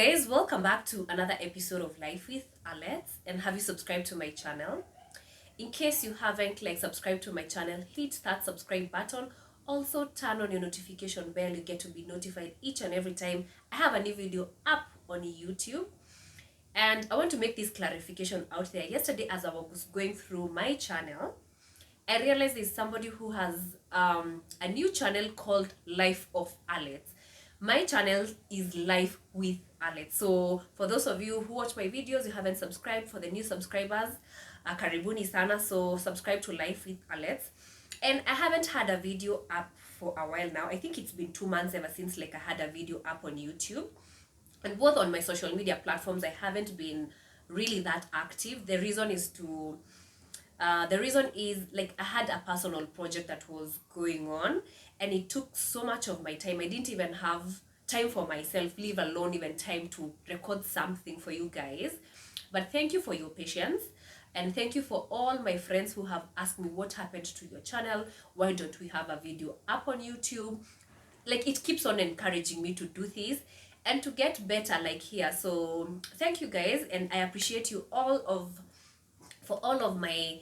guys, welcome back to another episode of Life with Alex. And have you subscribed to my channel? In case you haven't subscribed to my channel, hit that subscribe button. Also turn on your notification bell. You get to be notified each and every time I have a new video up on YouTube. And I want to make this clarification out there. Yesterday, as I was going through my channel, I realized there's somebody who has a new channel called Life of Alex. My channel is Life with Alex. So for those of you who watch my videos, you haven't subscribed, for the new subscribers, karibuni sana. So subscribe to Life with Alex. And I haven't had a video up for a while now. I think it's been 2 months ever since I had a video up on YouTube. And both on my social media platforms, I haven't been really that active. The reason is I had a personal project that was going on, and it took so much of my time. I didn't even have time for myself, leave alone even time to record something for you guys. But thank you for your patience, and thank you for all my friends who have asked me what happened to your channel, why don't we have a video up on YouTube. It keeps on encouraging me to do this and to get better here. So thank you guys, and I appreciate you for all of my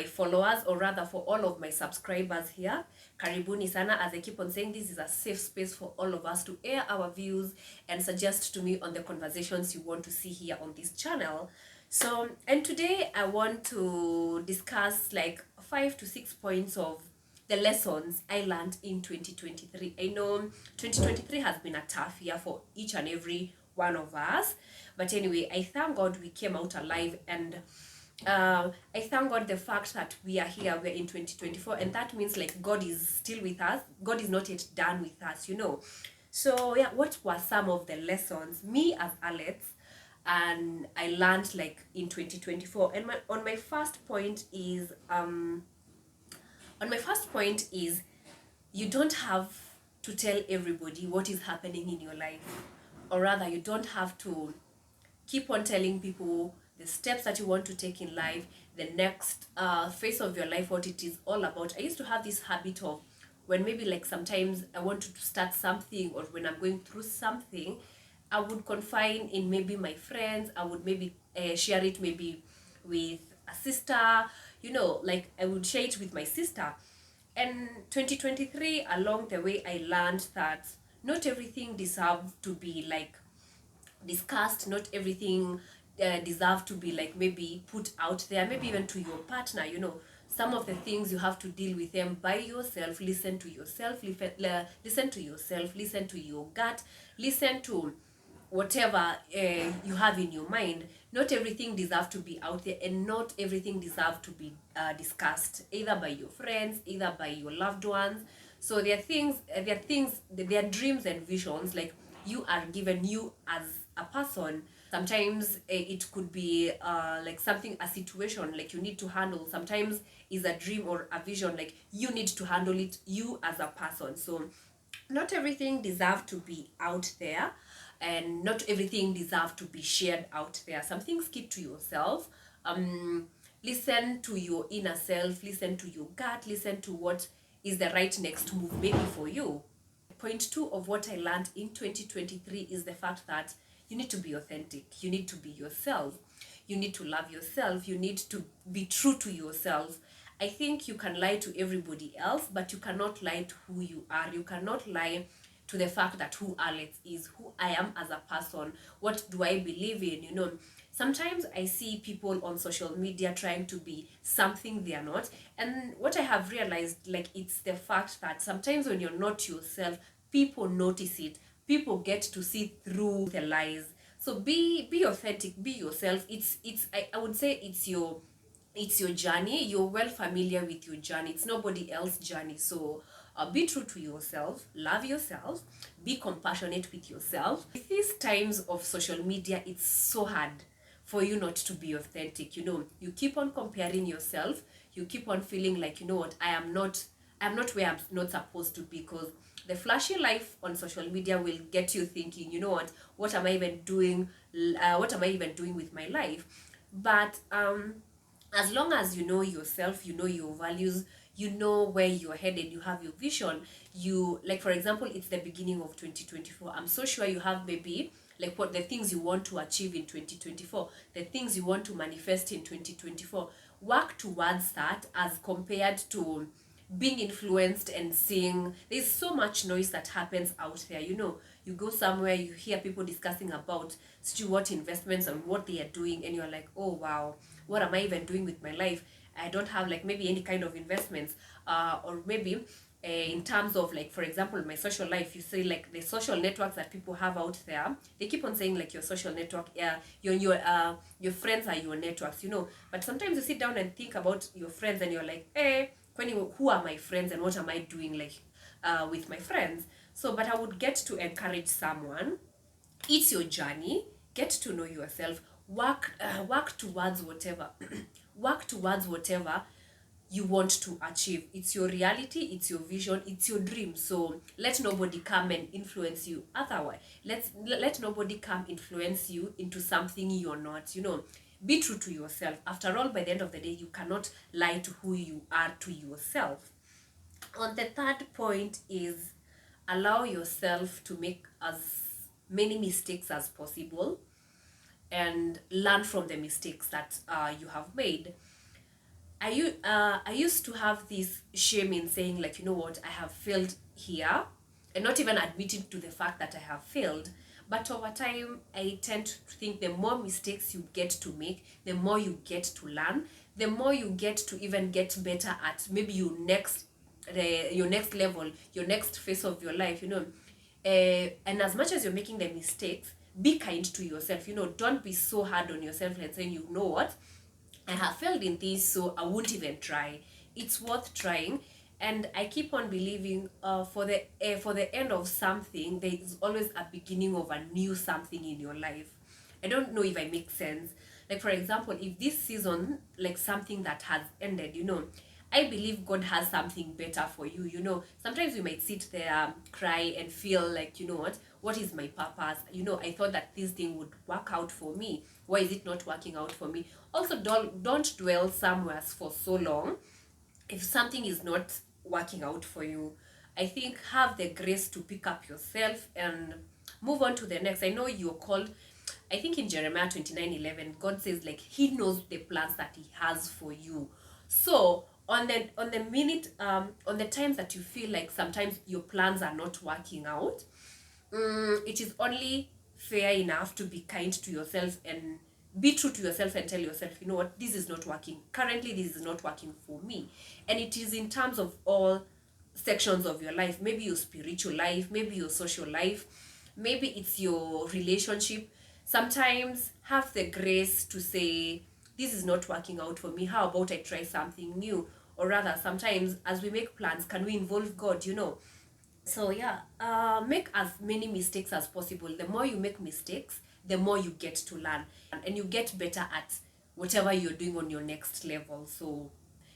followers, or rather for all of my subscribers here. Karibuni sana. As I keep on saying, this is a safe space for all of us to air our views and suggest to me on the conversations you want to see here on this channel. So, and today I want to discuss 5 to 6 points of the lessons I learned in 2023. I know 2023 has been a tough year for each and every one of us, but anyway, I thank God we came out alive, and I thank God the fact that we are here, we're in 2024, and that means God is still with us. God is not yet done with us, So yeah, what were some of the lessons me as Alex and I learned in 2024? And my first point is you don't have to tell everybody what is happening in your life, or rather you don't have to keep on telling people the steps that you want to take in life, the next phase of your life, what it is all about. I used to have this habit of, when maybe sometimes I wanted to start something, or when I'm going through something, I would confine in maybe my friends. I would maybe share it maybe with a sister, I would share it with my sister. And 2023, along the way, I learned that not everything deserves to be discussed, not everything deserve to be maybe put out there, maybe even to your partner. Some of the things you have to deal with them by yourself. Listen to yourself, listen to your gut, listen to whatever you have in your mind. Not everything deserves to be out there, and not everything deserves to be discussed either by your friends, either by your loved ones. So there are dreams and visions you are given, you as a person. Sometimes it could be a situation you need to handle. Sometimes is a dream or a vision you need to handle it, you as a person. So not everything deserves to be out there, and not everything deserves to be shared out there. Some things keep to yourself. Listen to your inner self, listen to your gut, listen to what is the right next move maybe for you. Point 2 of what I learned in 2023 is the fact that you need to be authentic. You need to be yourself. You need to love yourself. You need to be true to yourself. I think you can lie to everybody else, but you cannot lie to who you are. You cannot lie to the fact that who Alex is, who I am as a person. What do I believe in? Sometimes I see people on social media trying to be something they are not. And what I have realized, it's the fact that sometimes when you're not yourself, people notice it. People get to see through the lies. So be authentic, be yourself. I would say it's your journey. You're well familiar with your journey. It's nobody else's journey. So be true to yourself, love yourself, be compassionate with yourself. In these times of social media, it's so hard for you not to be authentic. You keep on comparing yourself. You keep on feeling what, I'm not where I'm not supposed to be, because the flashy life on social media will get you thinking, what am I even doing? What am I even doing with my life? But as long as you know yourself, you know your values, you know where you're headed, you have your vision, for example, it's the beginning of 2024. I'm so sure you have maybe like what the things you want to achieve in 2024, the things you want to manifest in 2024. Work towards that as compared to being influenced and seeing there's so much noise that happens out there. You go somewhere, you hear people discussing about what investments and what they are doing, and you're like, oh wow, what am I even doing with my life? I don't have like maybe any kind of investments, or maybe in terms of, like, for example, my social life. You say like the social networks that people have out there, they keep on saying like your social network, your friends are your networks, but sometimes you sit down and think about your friends and you're like, who are my friends and what am I doing, like, with my friends? So but I would get to encourage someone, it's your journey, get to know yourself, work towards whatever work towards whatever you want to achieve. It's your reality, it's your vision, it's your dream. So let nobody come and influence you otherwise. Let nobody come influence you into something you're not. Be true to yourself. After all, by the end of the day, you cannot lie to who you are to yourself. On the third point is allow yourself to make as many mistakes as possible and learn from the mistakes that you have made. I used to have this shame in saying, like, you know what, I have failed here, and not even admitting to the fact that I have failed. But over time, I tend to think the more mistakes you get to make, the more you get to learn, the more you get to even get better at maybe your next level, your next phase of your life. And as much as you're making the mistakes, be kind to yourself. Don't be so hard on yourself and saying, you know what, I have failed in this, so I won't even try. It's worth trying, and I keep on believing. For the end of something, there is always a beginning of a new something in your life. I don't know if I make sense. Like, for example, if this season, like something that has ended, I believe God has something better for you. Sometimes you might sit there, cry, and feel like, you know what is my purpose? I thought that this thing would work out for me. Why is it not working out for me? Also, don't dwell somewhere for so long. If something is not working out for you, I think have the grace to pick up yourself and move on to the next. I know you're called. I think in Jeremiah 29:11, God says, like, he knows the plans that he has for you. So on the times that you feel like sometimes your plans are not working out, it is only fair enough to be kind to yourself and be true to yourself and tell yourself, you know what, this is not working. Currently, this is not working for me. And it is in terms of all sections of your life. Maybe your spiritual life, maybe your social life, maybe it's your relationship. Sometimes have the grace to say, this is not working out for me. How about I try something new? Or rather, sometimes as we make plans, can we involve God? So yeah, make as many mistakes as possible. The more you make mistakes, the more you get to learn, and you get better at whatever you're doing on your next level. So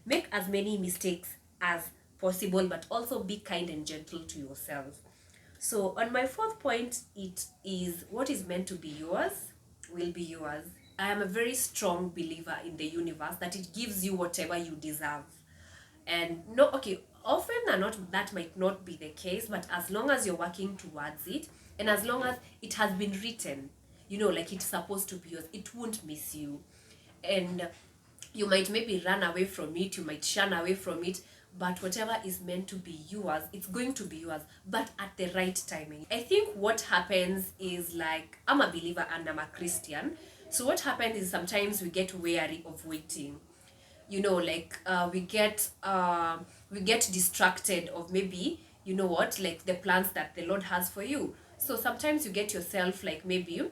make as many mistakes as possible, but also be kind and gentle to yourself. So on my fourth point, it is what is meant to be yours will be yours. I am a very strong believer in the universe that it gives you whatever you deserve. And no, okay, often and not that might not be the case, but as long as you're working towards it, and as long as it has been written, like it's supposed to be yours, it won't miss you. And you might maybe run away from it, you might shun away from it, but whatever is meant to be yours, it's going to be yours, but at the right timing. I think what happens is, like, I'm a believer and I'm a Christian. So what happens is sometimes we get weary of waiting. Like, we get distracted of maybe, like the plans that the Lord has for you. So sometimes you get yourself, like, maybe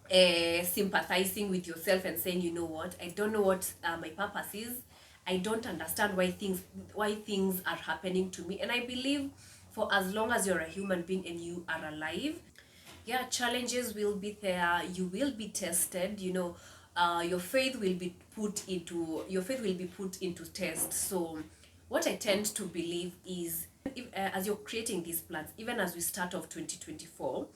sympathizing with yourself and saying, you know what, I don't know what my purpose is. I don't understand why things are happening to me. And I believe for as long as you're a human being and you are alive, yeah, challenges will be there. You will be tested. Your faith will be put into test. So what I tend to believe is, as you're creating these plans, even as we start off 2024,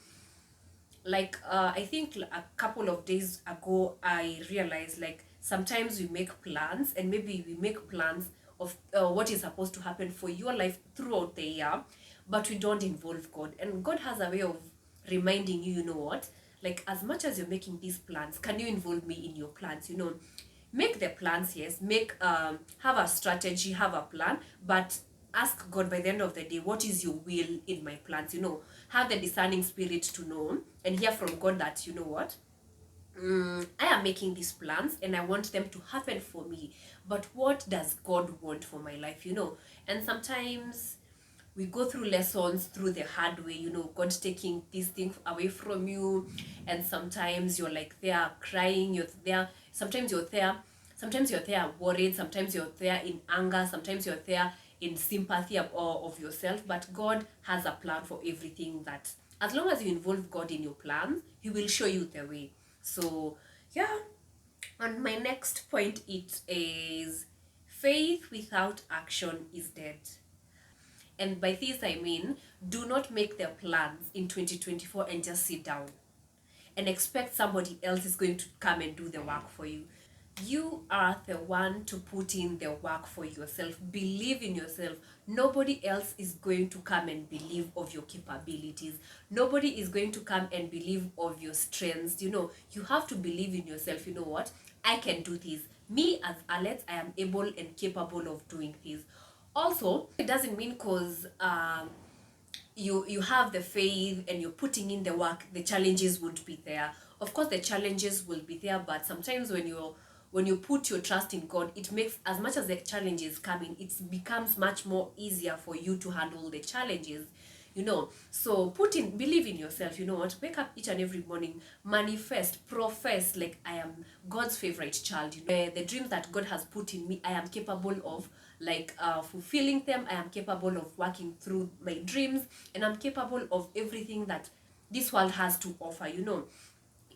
like, I think a couple of days ago I realized, like, sometimes we make plans, and maybe we make plans of what is supposed to happen for your life throughout the year, but we don't involve God. And God has a way of reminding you, you know what, like, as much as you're making these plans, can you involve me in your plans? You know, make the plans, yes, make have a strategy, have a plan, but ask God by the end of the day, what is your will in my plans? You know, have the discerning spirit to know and hear from God that, you know what, I am making these plans and I want them to happen for me. But what does God want for my life, you know? And sometimes we go through lessons through the hard way, you know, God taking this thing away from you. And sometimes you're like there crying, you're there, sometimes you're there worried, sometimes you're there in anger, sometimes you're there in sympathy of yourself. But God has a plan for everything, that as long as you involve God in your plans, He will show you the way. So, yeah. And my next point, it is faith without action is dead. And by this I mean, do not make the plans in 2024 and just sit down and expect somebody else is going to come and do the work for you. You are the one to put in the work for yourself. Believe in yourself. Nobody else is going to come and believe of your capabilities. Nobody is going to come and believe of your strengths. You know, you have to believe in yourself. You know what? I can do this. Me as Alex, I am able and capable of doing this. Also, it doesn't mean because you have the faith and you're putting in the work, the challenges won't be there. Of course the challenges will be there, but sometimes when you put your trust in God, it makes, as much as the challenges come in, it becomes much more easier for you to handle the challenges, you know. So believe in yourself. You know what, wake up each and every morning, manifest, profess, like, I am God's favorite child. You know, the dreams that God has put in me, I am capable of, like, fulfilling them. I am capable of working through my dreams, and I'm capable of everything that this world has to offer, you know.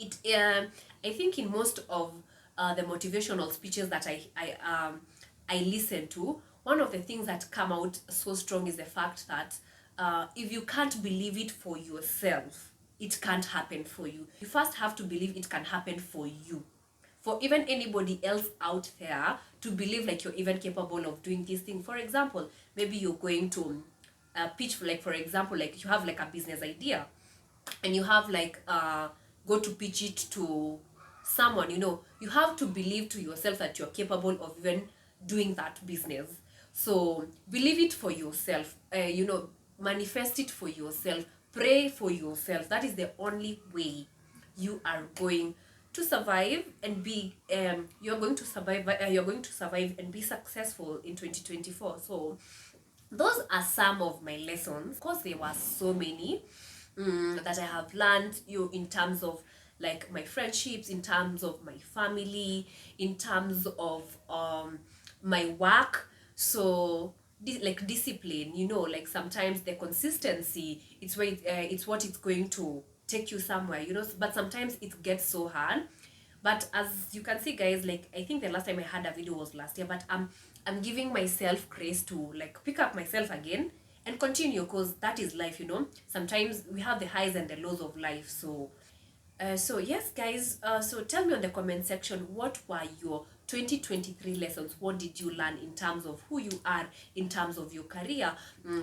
I think in most of the motivational speeches that I listen to, one of the things that come out so strong is the fact that if you can't believe it for yourself, it can't happen for you. You first have to believe it can happen for you, for even anybody else out there to believe like you're even capable of doing this thing. For example, maybe you're going to pitch, like, for example, like, you have like a business idea and you have like go to pitch it to someone. You know, you have to believe to yourself that you're capable of even doing that business. So believe it for yourself, you know, manifest it for yourself, pray for yourself. That is the only way you are going to survive and be you're going to survive and be successful in 2024. So those are some of my lessons. Of course, there were so many that I have learned, you, in terms of like my friendships, in terms of my family, in terms of my work. So like discipline, you know, like sometimes the consistency, it's what it's going to take you somewhere, you know. But sometimes it gets so hard. But as you can see, guys, like, I think the last time I had a video was last year, but I'm giving myself grace to like pick up myself again and continue, because that is life, you know. Sometimes we have the highs and the lows of life. So yes, guys, so tell me on the comment section, what were your 2023 lessons? What did you learn in terms of who you are, in terms of your career?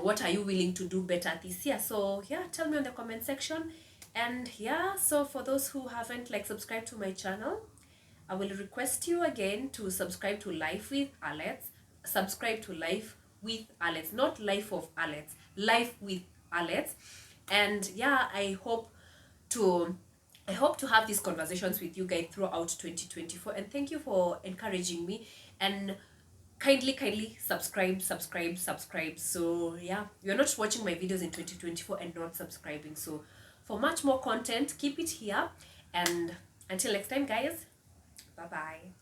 What are you willing to do better this year? So yeah, tell me on the comment section. And yeah, so for those who haven't like subscribed to my channel, I will request you again to subscribe to Life with Alex. Subscribe to Life with Alex, not Life of Alex, Life with Alex. And yeah, I hope to have these conversations with you guys throughout 2024. And thank you for encouraging me, and kindly subscribe. So yeah, you're not watching my videos in 2024 and not subscribing. So for much more content, keep it here. And until next time, guys, bye bye.